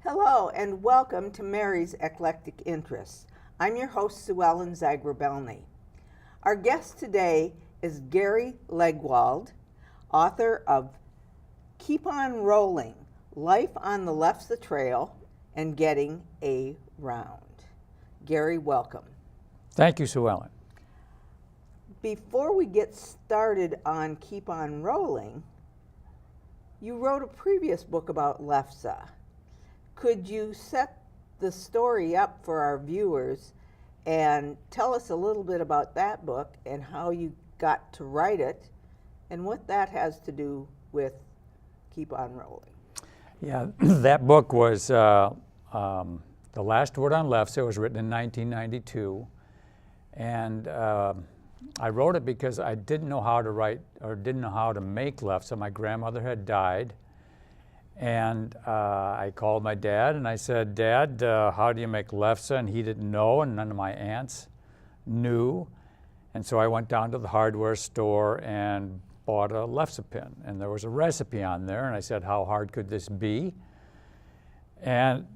Hello and welcome to Mary's Eclectic Interests. I'm your host, Sue Ellen Zagrabelny. Our guest today is Gary Legwold, author of Keep on Rolling, Life on the Lefse Trail and Getting Around. Gary, welcome. Thank you, Sue Ellen. Before we get started on Keep on Rolling, you wrote a previous book about Lefse. Could you set the story up for our viewers and tell us a little bit about that book and how you got to write it and what that has to do with Keep on Rolling? Yeah, that book was The Last Word on Lefse. It was written in 1992. And I wrote it because I didn't know how to write or didn't know how to make Lefse. My grandmother had died. And I called my dad and I said, Dad, how do you make Lefse? And he didn't know, and none of my aunts knew. And so I went down to the hardware store and bought a Lefse pin. And there was a recipe on there, and I said, how hard could this be? And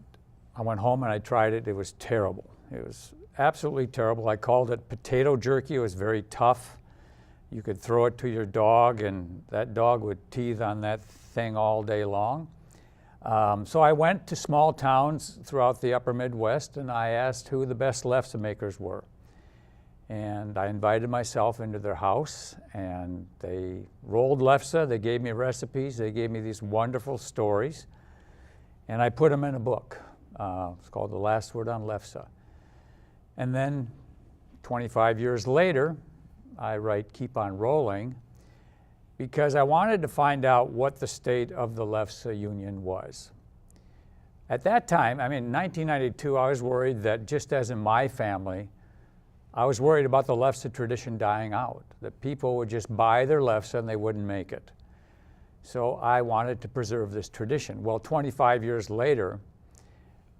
I went home and I tried it. It was terrible. It was absolutely terrible. I called it potato jerky. It was very tough. You could throw it to your dog, and that dog would teeth on that thing all day long. So I went to small towns throughout the upper Midwest, and I asked who the best Lefse makers were. And I invited myself into their house, and they rolled Lefse. They gave me recipes. They gave me these wonderful stories, and I put them in a book. It's called The Last Word on Lefse. And then 25 years later, I write Keep on Rolling, because I wanted to find out what the state of the Lefse Union was. At that time, I mean, in 1992, I was worried that, just as in my family, I was worried about the Lefse tradition dying out, that people would just buy their Lefse and they wouldn't make it. So I wanted to preserve this tradition. Well, 25 years later,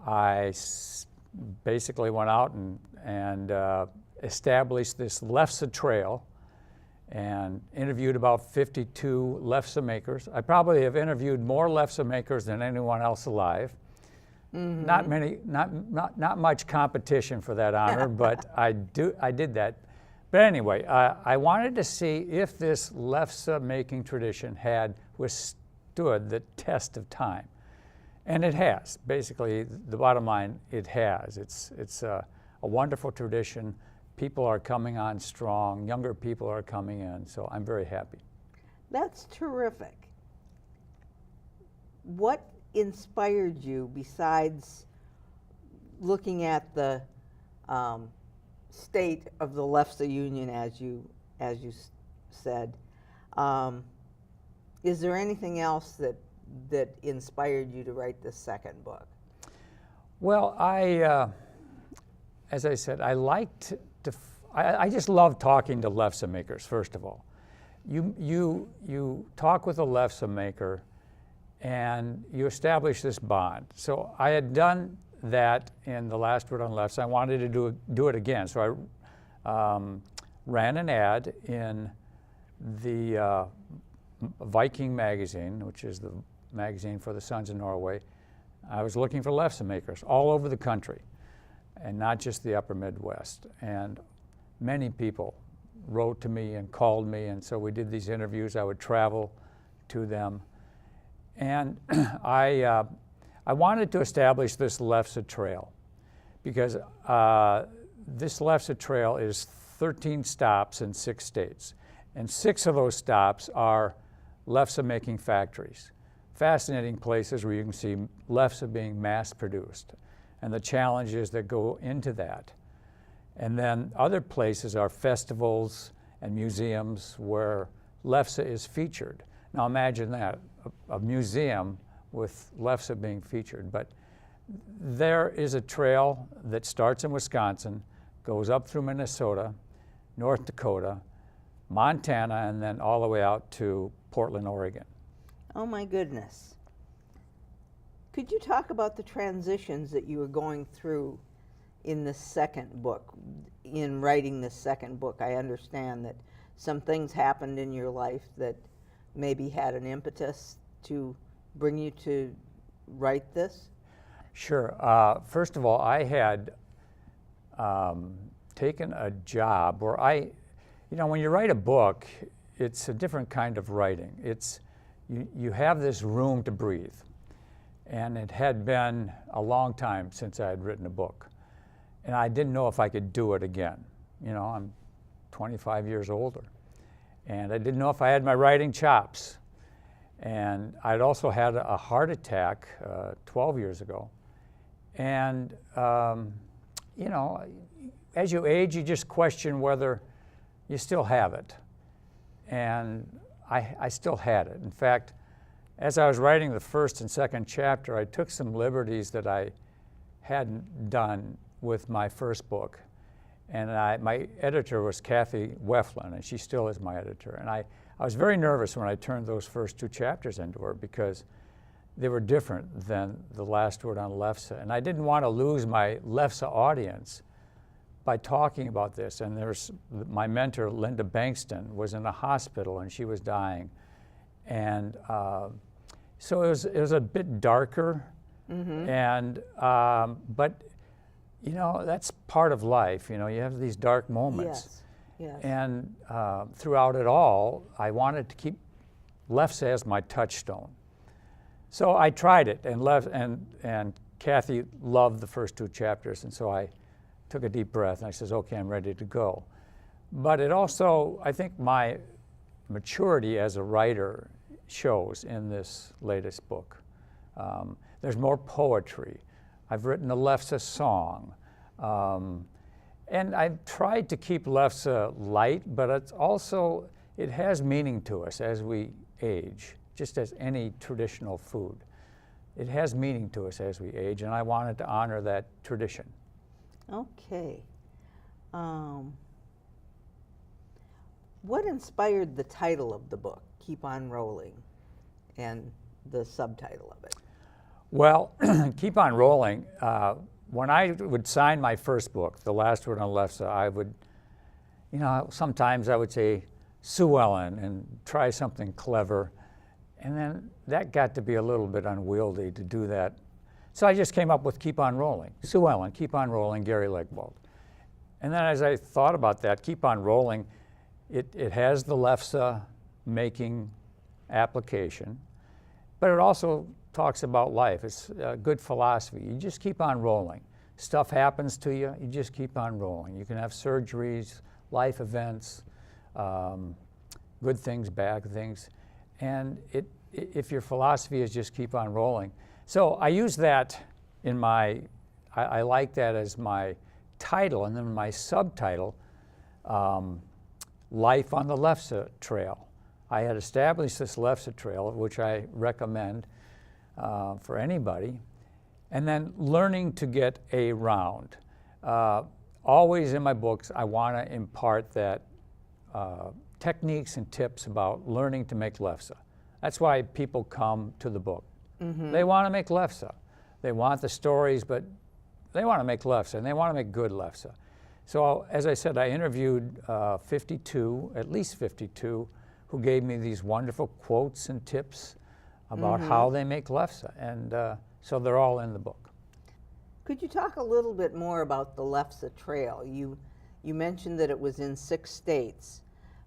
I basically went out and established this Lefse Trail and interviewed about 52 Lefse makers. I probably have interviewed more Lefse makers than anyone else alive. Mm-hmm. Not much competition for that honor, but I did that. But anyway, I wanted to see if this Lefse making tradition had withstood the test of time. And it has. Basically, the bottom line, it has. It's a wonderful tradition. People are coming on strong. Younger people are coming in, so I'm very happy. That's terrific. What inspired you, besides looking at the state of the Lefse Union, as you said? Is there anything else that inspired you to write this second book? Well, as I said, I just love talking to Lefse makers, first of all. You talk with a Lefse maker and you establish this bond. So I had done that in The Last Word on Lefse. I wanted to do it again. So I ran an ad in the Viking magazine, which is the magazine for the Sons of Norway. I was looking for Lefse makers all over the country, and not just the upper Midwest. And many people wrote to me and called me, and so we did these interviews. I would travel to them. And I wanted to establish this Lefse Trail, because this Lefse Trail is 13 stops in 6 states. And 6 of those stops are Lefse making factories. Fascinating places where you can see Lefse being mass produced and the challenges that go into that. And then other places are festivals and museums where Lefse is featured. Now imagine that, a museum with Lefse being featured. But there is a trail that starts in Wisconsin, goes up through Minnesota, North Dakota, Montana, and then all the way out to Portland, Oregon. Oh my goodness. Could you talk about the transitions that you were going through in the second book, in writing the second book? I understand that some things happened in your life that maybe had an impetus to bring you to write this? Sure. First of all, I had taken a job where when you write a book, it's a different kind of writing. You have this room to breathe. And it had been a long time since I had written a book. And I didn't know if I could do it again. I'm 25 years older. And I didn't know if I had my writing chops. And I'd also had a heart attack 12 years ago. And, as you age, you just question whether you still have it. And I still had it. In fact, as I was writing the first and second chapter, I took some liberties that I hadn't done with my first book. And my editor was Kathy Weflin, and she still is my editor. And I was very nervous when I turned those first 2 chapters into her because they were different than the last word on Lefse. And I didn't want to lose my Lefse audience by talking about this. And there's my mentor, Linda Bankston, was in a hospital and she was dying. And so it was a bit darker, and but that's part of life. You have these dark moments. Yes. And throughout it all, I wanted to keep Lefse as my touchstone. So I tried it, and Kathy loved the first 2 chapters, and so I took a deep breath and I says, okay, I'm ready to go. But it also, I think, my maturity as a writer shows in this latest book. There's more poetry. I've written a Lefse song. And I've tried to keep Lefse light, but it has meaning to us as we age, just as any traditional food. It has meaning to us as we age, and I wanted to honor that tradition. Okay. What inspired the title of the book, Keep on Rolling, and the subtitle of it? Well, Keep on Rolling, when I would sign my first book, The Last Word on Lefse, I would, sometimes I would say Sue Ellen and try something clever. And then that got to be a little bit unwieldy to do that. So I just came up with Keep on Rolling. Sue Ellen, Keep on Rolling, Gary Legwold. And then as I thought about that, Keep on Rolling, it has the Lefse making application, but it also talks about life. It's a good philosophy. You just keep on rolling. Stuff happens to you, you just keep on rolling. You can have surgeries, life events, good things, bad things. And if your philosophy is just keep on rolling. So I use that in I like that as my title, and then my subtitle, Life on the Lefse Trail. I had established this Lefse Trail, which I recommend for anybody, and then learning to get around. Always in my books, I want to impart that techniques and tips about learning to make Lefse. That's why people come to the book. They want to make Lefse. They want the stories, but they want to make Lefse, and they want to make good Lefse. So as I said, I interviewed at least 52, who gave me these wonderful quotes and tips about how they make Lefse, and so they're all in the book. Could you talk a little bit more about the Lefse Trail? You mentioned that it was in 6 states,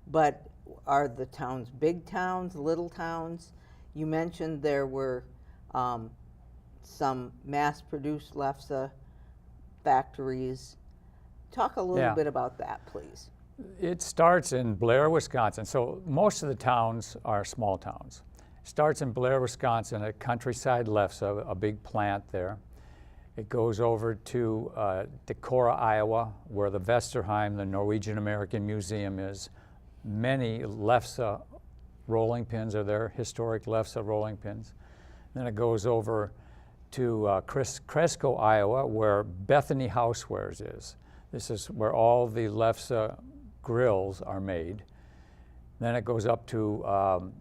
but are the towns big towns, little towns? You mentioned there were some mass-produced Lefse factories. Talk a little bit about that, please. It starts in Blair, Wisconsin. So most of the towns are small towns. It starts in Blair, Wisconsin at Countryside Lefse, a big plant there. It goes over to Decorah, Iowa, where the Vesterheim, the Norwegian American Museum is. Many Lefse rolling pins are there, historic Lefse rolling pins. Then it goes over to Cresco, Iowa, where Bethany Housewares is. This is where all the Lefse grills are made. Then it goes up to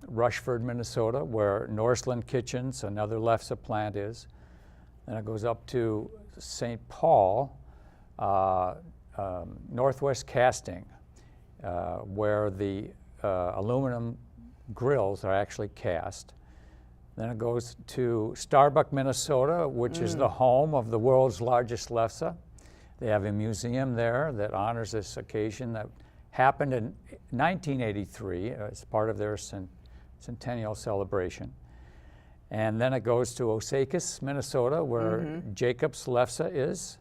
Rushford, Minnesota, where Norseland Kitchens, another Lefse plant, is. Then it goes up to St. Paul, Northwest Casting, where the aluminum grills are actually cast. Then it goes to Starbuck, Minnesota, which is the home of the world's largest Lefse. They have a museum there that honors this occasion that happened in 1983 as part of their centennial celebration. And then it goes to Osakis, Minnesota, where Jacob's Lefse is.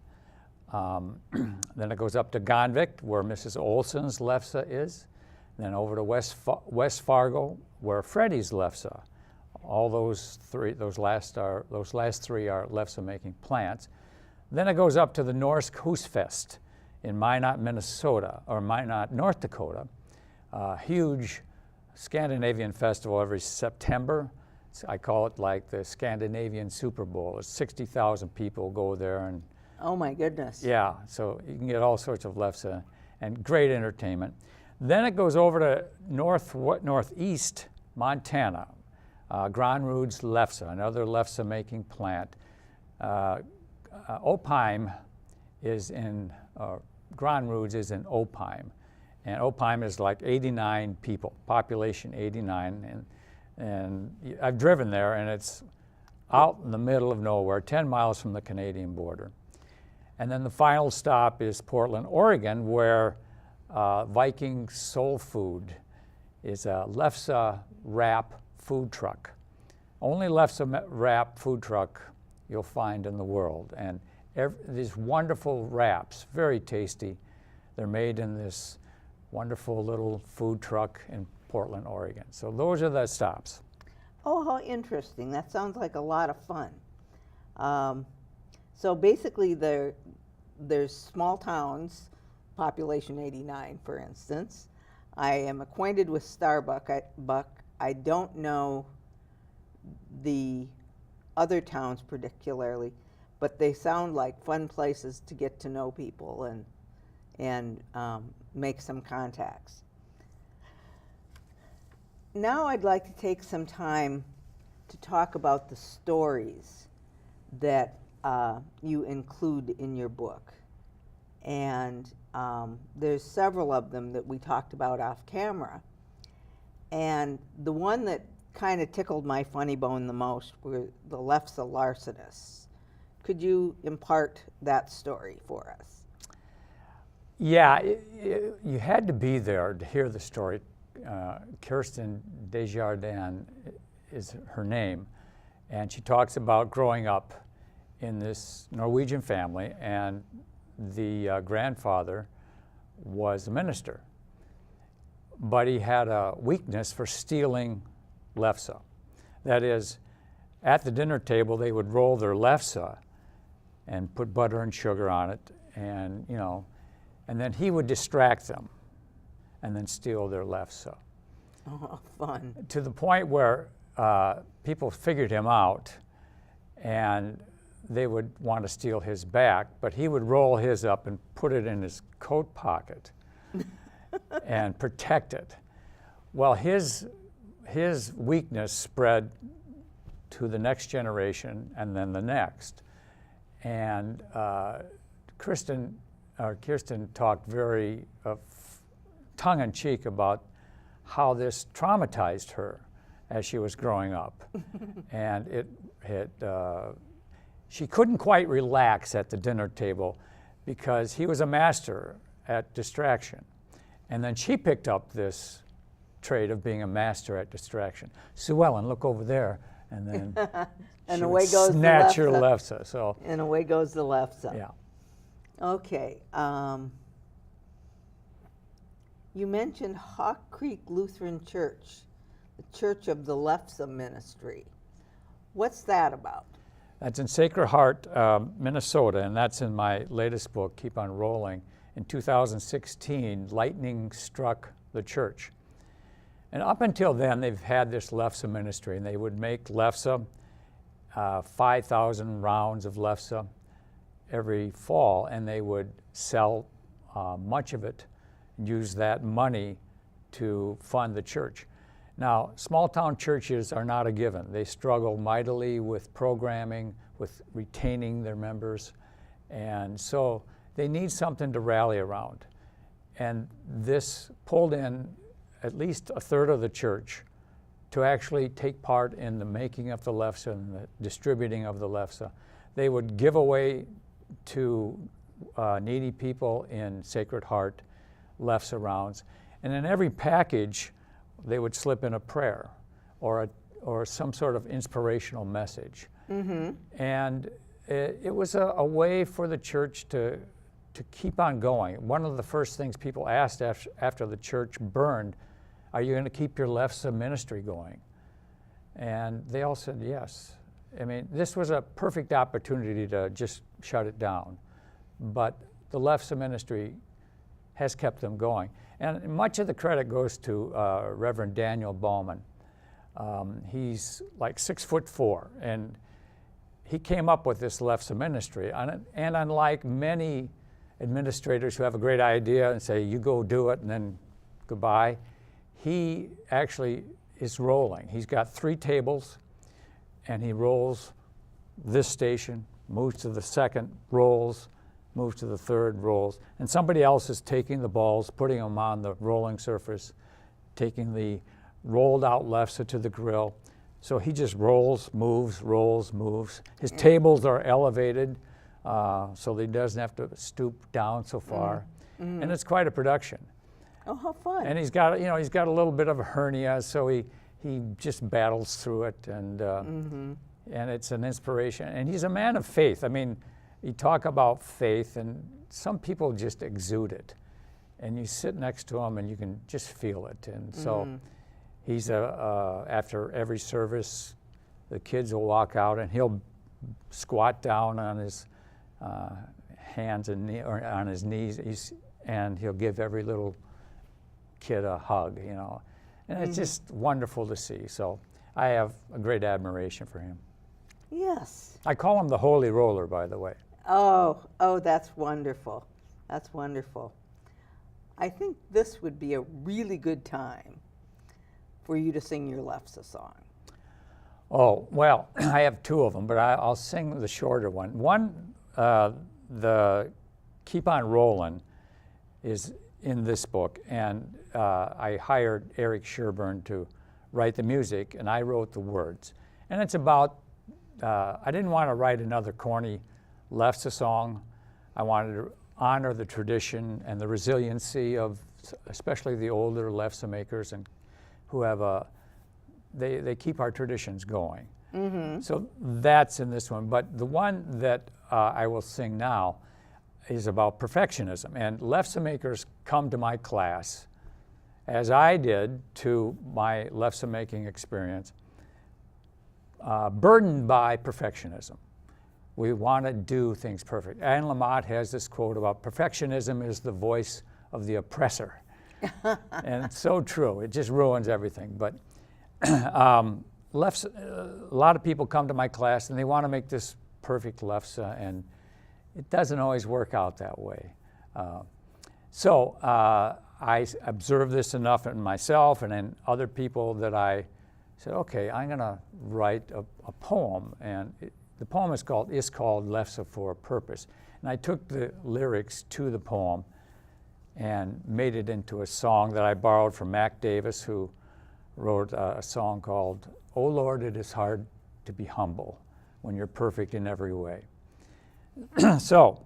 Then it goes up to Gonvick, where Mrs. Olson's Lefse is. Then over to West Fargo, where Freddie's Lefse. All those last three are Lefse-making plants. Then it goes up to the Norse Husfest in Minot, Minnesota, or Minot, North Dakota. Huge Scandinavian festival every September. I call it like the Scandinavian Super Bowl. 60,000 people go there, and Oh my goodness. yeah, so you can get all sorts of Lefse and great entertainment. Then it goes over to northeast Montana, Granrud's Lefse, another Lefse-making plant. Opheim is in, Granrud's is in Opheim. And Opheim is like 89 people, population 89. And I've driven there, and it's out in the middle of nowhere, 10 miles from the Canadian border. And then the final stop is Portland, Oregon, where Viking Soul Food is a Lefse wrap food truck. Only Lefse wrap food truck you'll find in the world. And these wonderful wraps, very tasty. They're made in this wonderful little food truck in Portland, Oregon. So those are the stops. Oh, how interesting. That sounds like a lot of fun. So basically there's small towns, population 89 for instance. I am acquainted with Starbuck. I don't know the other towns particularly, but they sound like fun places to get to know people and make some contacts. Now I'd like to take some time to talk about the stories that you include in your book. And there's several of them that we talked about off camera. And the one that kind of tickled my funny bone the most were the Lefse larcenists. Could you impart that story for us? Yeah, you had to be there to hear the story. Kirsten Desjardins is her name, and she talks about growing up in this Norwegian family, and the grandfather was a minister, but he had a weakness for stealing Lefse. That is, at the dinner table they would roll their Lefse and put butter and sugar on it, and and then he would distract them and then steal their Lefse. Oh, fun. To the point where people figured him out, and they would want to steal his back, but he would roll his up and put it in his coat pocket and protect it. Well, his weakness spread to the next generation and then the next. And Kirsten talked very tongue-in-cheek about how this traumatized her as she was growing up. And she couldn't quite relax at the dinner table because he was a master at distraction. And then she picked up this trait of being a master at distraction. Sue Ellen, look over there. And then and she away would goes snatch the her Lefse. Lefse. So, And away goes the Lefse. yeah. Okay. You mentioned Hawk Creek Lutheran Church, the Church of the Lefse Ministry. What's that about? That's in Sacred Heart, Minnesota, and that's in my latest book, Keep on Rolling. In 2016, lightning struck the church. And up until then, they've had this Lefse ministry, and they would make Lefse, 5,000 rounds of Lefse every fall, and they would sell much of it and use that money to fund the church. Now, small-town churches are not a given. They struggle mightily with programming, with retaining their members, and so they need something to rally around. And this pulled in at least a third of the church to actually take part in the making of the Lefse and the distributing of the Lefse. They would give away to needy people in Sacred Heart Lefse rounds. And in every package, they would slip in a prayer or some sort of inspirational message. Mm-hmm. And it was a way for the church to keep on going. One of the first things people asked after the church burned, are you going to keep your Lefse ministry going? And they all said yes. I mean, this was a perfect opportunity to just shut it down. But the Lefse ministry has kept them going. And much of the credit goes to Reverend Daniel Bowman. He's like 6'4", and he came up with this Lefse ministry. And unlike many administrators who have a great idea and say, you go do it and then goodbye, he actually is rolling. He's got 3 tables, and he rolls this station, moves to the second, rolls, moves to the third, rolls, and somebody else is taking the balls, putting them on the rolling surface, taking the rolled out Lefse to the grill. So he just rolls, moves. His tables are elevated, so he doesn't have to stoop down so far. Mm-hmm. And it's quite a production. Oh, how fun. And he's got a little bit of a hernia, so he just battles through it, and it's an inspiration. And he's a man of faith. I mean, you talk about faith, and some people just exude it. And you sit next to him, and you can just feel it. And so he's after every service, the kids will walk out, and he'll squat down on his hands or on his knees, and he'll give every little kid a hug, and it's just wonderful to see. So I have a great admiration for him. Yes. I call him the Holy Roller, by the way. Oh, that's wonderful. That's wonderful. I think this would be a really good time for you to sing your Lefse song. Oh, well, I have 2 of them, but I'll sing the shorter one. One, the Keep On Rollin', is in this book, and I hired Eric Sherburne to write the music, and I wrote the words. And it's about, I didn't want to write another corny Lefse song. I wanted to honor the tradition and the resiliency of especially the older Lefse makers, and who have they keep our traditions going. Mm-hmm. So that's in this one. But the one that I will sing now is about perfectionism. And Lefse makers come to my class, as I did to my Lefse making experience, burdened by perfectionism. We want to do things perfect. Anne Lamott has this quote about perfectionism is the voice of the oppressor. And it's so true. It just ruins everything. But Lefse, a lot of people come to my class and they want to make this perfect Lefse, and it doesn't always work out that way. So I observed this enough in myself and in other people that I said, okay, I'm going to write a poem, and the poem is called Lefse for a Purpose. And I took the lyrics to the poem and made it into a song that I borrowed from Mac Davis, who wrote a song called, "Oh Lord, it is hard to be humble when you're perfect in every way." So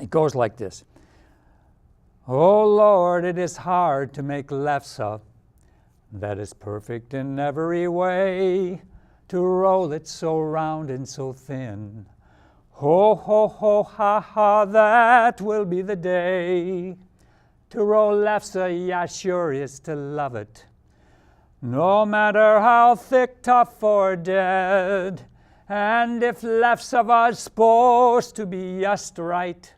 it goes like this. Oh Lord, it is hard to make Lefse that is perfect in every way, to roll it so round and so thin. Ho, ho, ho, ha, ha, that will be the day. To roll Lefse, yeah, sure is to love it. No matter how thick, tough, or dead. And if Lefse was supposed to be just right,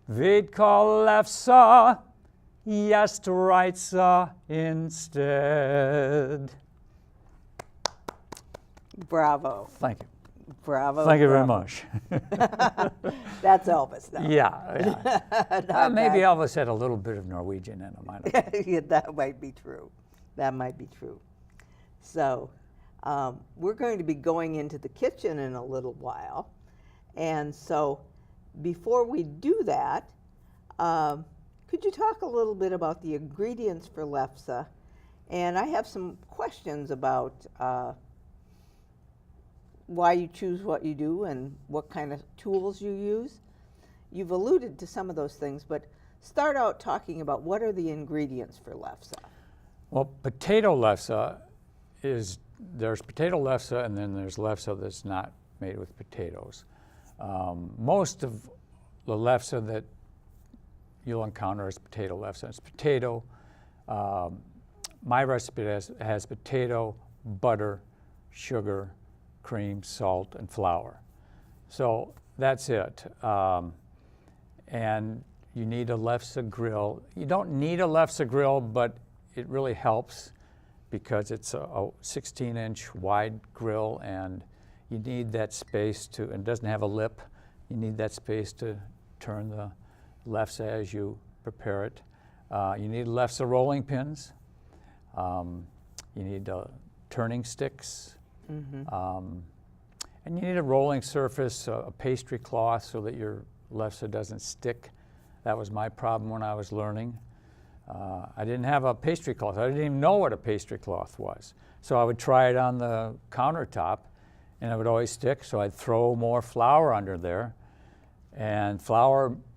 we'd call Lefse just right instead. Bravo. Thank you. Bravo. Thank you very bravo. much. That's Elvis, though. Yeah. Maybe Elvis had a little bit of Norwegian in him. I don't know. Yeah, that might be true. That might be true. So we're going to be going into the kitchen in a little while. And so before we do that, could you talk a little bit about the ingredients for Lefse And I have some questions about why you choose what you do and what kind of tools you use. You've alluded to some of those things, but start out talking about what are the ingredients for lefse. Well, potato lefse there's potato lefse and then there's lefse that's not made with potatoes. Most of the lefse that you'll encounter is potato lefse. It's potato. My recipe has potato, butter, sugar, cream, salt, and flour. So that's it. And you need a lefse grill. You don't need a lefse grill, but it really helps because it's a 16-inch wide grill, and you need that space to, and it doesn't have a lip. You need that space to turn the lefse as you prepare it. You need lefse rolling pins. You need turning sticks. And you need a rolling surface, a pastry cloth, so that your lefse doesn't stick. That was my problem when I was learning. I didn't have a pastry cloth. I didn't even know what a pastry cloth was. So I would try it on the countertop, and it would always stick, so I'd throw more flour under there. And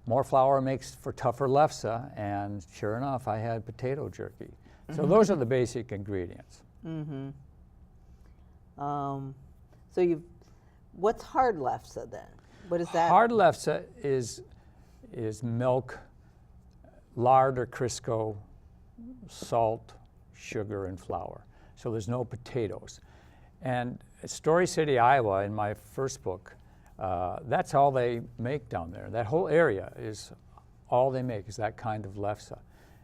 more flour makes for tougher lefse, and sure enough, I had potato jerky. So those are the basic ingredients. So what's hard lefse then? What is that? Hard lefse is milk, lard or Crisco, salt, sugar, and flour. So there's no potatoes. And Story City, Iowa, in my first book, that's all they make down there. That whole area is all they make is that kind of lefse.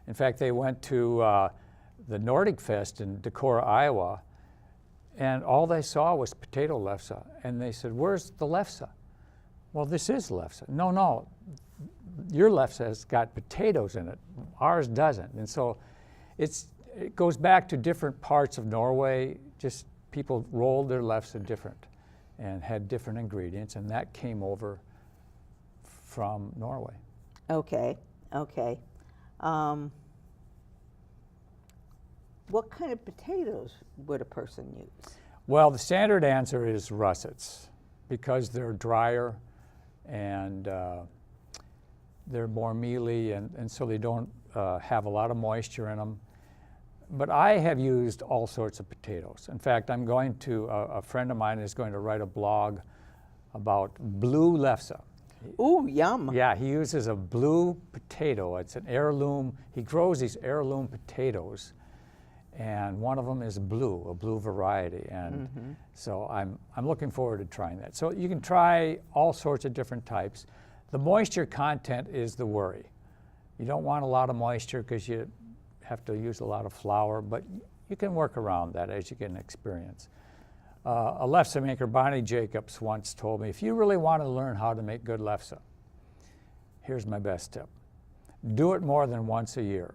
In fact, they went to the Nordic Fest in Decorah, Iowa, and all they saw was potato lefse. And they said, "Where's the lefse?" "Well, this is lefse." No, your lefse has got potatoes in it. Ours doesn't. And so it goes back to different parts of Norway. Just people rolled their lefse different and had different ingredients, and that came over from Norway. Okay. What kind of potatoes would a person use? Well, the standard answer is russets because they're drier and they're more mealy, and so they don't have a lot of moisture in them. But I have used all sorts of potatoes. In fact, a friend of mine is going to write a blog about blue lefse. Ooh, yum. Yeah, he uses a blue potato. It's an heirloom. He grows these heirloom potatoes, and one of them is blue, a blue variety. And so I'm looking forward to trying that. So you can try all sorts of different types. The moisture content is the worry. You don't want a lot of moisture because you have to use a lot of flour, but you can work around that as you get an experience. A lefse maker, Bonnie Jacobs, once told me, if you really want to learn how to make good lefse, here's my best tip. Do it more than once a year.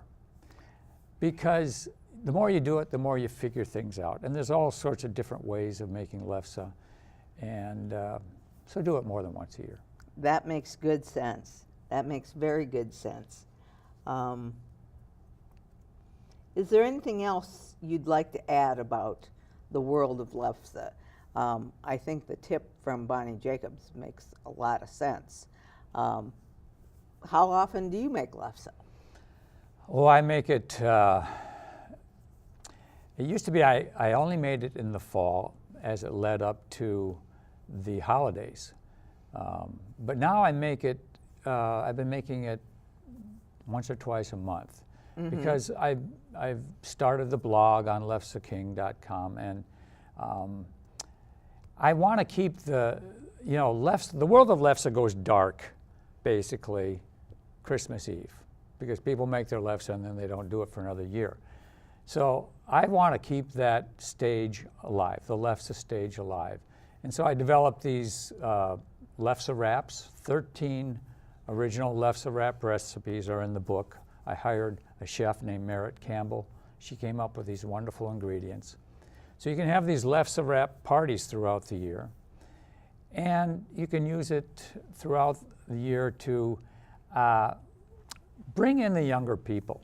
Because the more you do it, the more you figure things out. And there's all sorts of different ways of making lefse. And so do it more than once a year. That makes good sense. That makes very good sense. Is there anything else you'd like to add about the world of lefse? I think the tip from Bonnie Jacobs makes a lot of sense. How often do you make lefse? Oh, I make it, it used to be I only made it in the fall as it led up to the holidays. But now I make it, I've been making it once or twice a month because I've started the blog on lefseking.com, and I want to keep the world of lefse goes dark basically Christmas Eve because people make their lefse and then they don't do it for another year. So I want to keep that stage alive, the lefse stage alive. And so I developed these lefse wraps. 13 original lefse wrap recipes are in the book. I hired a chef named Merritt Campbell. She came up with these wonderful ingredients. So you can have these lefse wrap parties throughout the year. And you can use it throughout the year to bring in the younger people.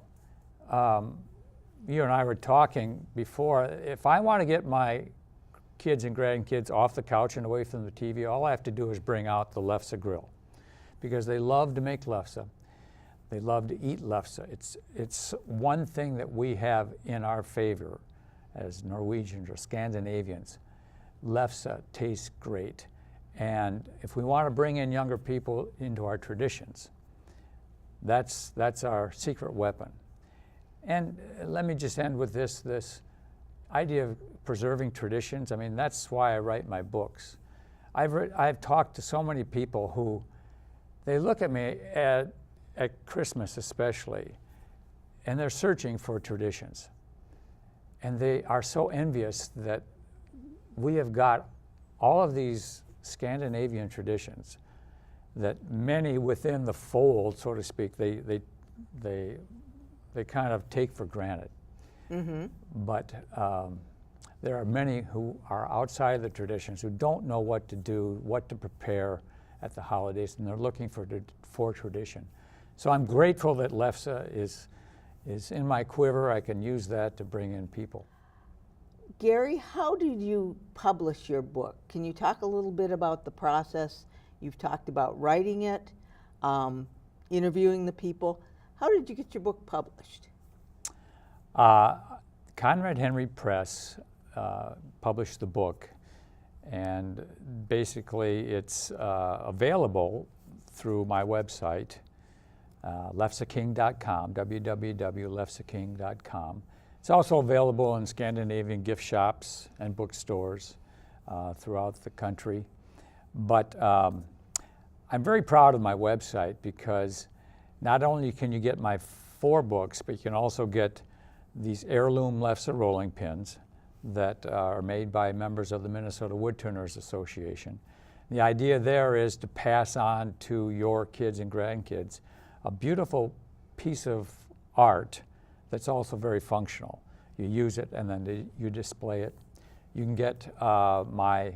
you and I were talking before, if I want to get my kids and grandkids off the couch and away from the TV, all I have to do is bring out the Lefse grill, because they love to make lefse. They love to eat lefse. It's one thing that we have in our favor as Norwegians or Scandinavians. Lefse tastes great. And if we want to bring in younger people into our traditions, that's our secret weapon. And let me just end with this idea of preserving traditions. I mean, that's why I write my books. I've talked to so many people who, they look at me at Christmas especially, and they're searching for traditions. And they are so envious that we have got all of these Scandinavian traditions that many within the fold, so to speak, they kind of take for granted. Mm-hmm. But there are many who are outside the traditions, who don't know what to do, what to prepare at the holidays, and they're looking for tradition. So I'm grateful that Lefse is in my quiver. I can use that to bring in people. Gary, how did you publish your book? Can you talk a little bit about the process? You've talked about writing it, interviewing the people. How did you get your book published? Conrad Henry Press published the book, and basically it's available through my website, lefseking.com, www.lefseking.com. It's also available in Scandinavian gift shops and bookstores throughout the country. But I'm very proud of my website, because not only can you get my 4 books, but you can also get these heirloom Lefse rolling pins that are made by members of the Minnesota Woodturners Association. The idea there is to pass on to your kids and grandkids a beautiful piece of art that's also very functional. You use it and then you display it. You can get my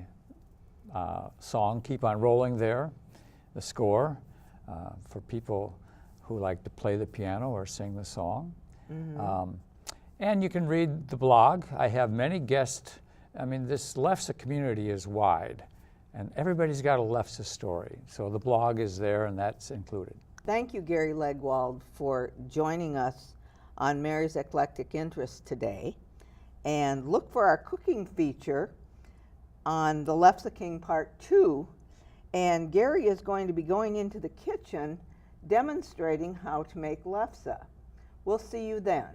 song, Keep on Rolling there, the score, for people who like to play the piano or sing the song. Mm-hmm. And you can read the blog. I have many guests. I mean, this Lefse community is wide, and everybody's got a Lefse story. So the blog is there, and that's included. Thank you, Gary Legwold, for joining us on Mary's Eclectic Interests today. And look for our cooking feature on the Lefse King Part 2. And Gary is going to be going into the kitchen demonstrating how to make lefse. We'll see you then.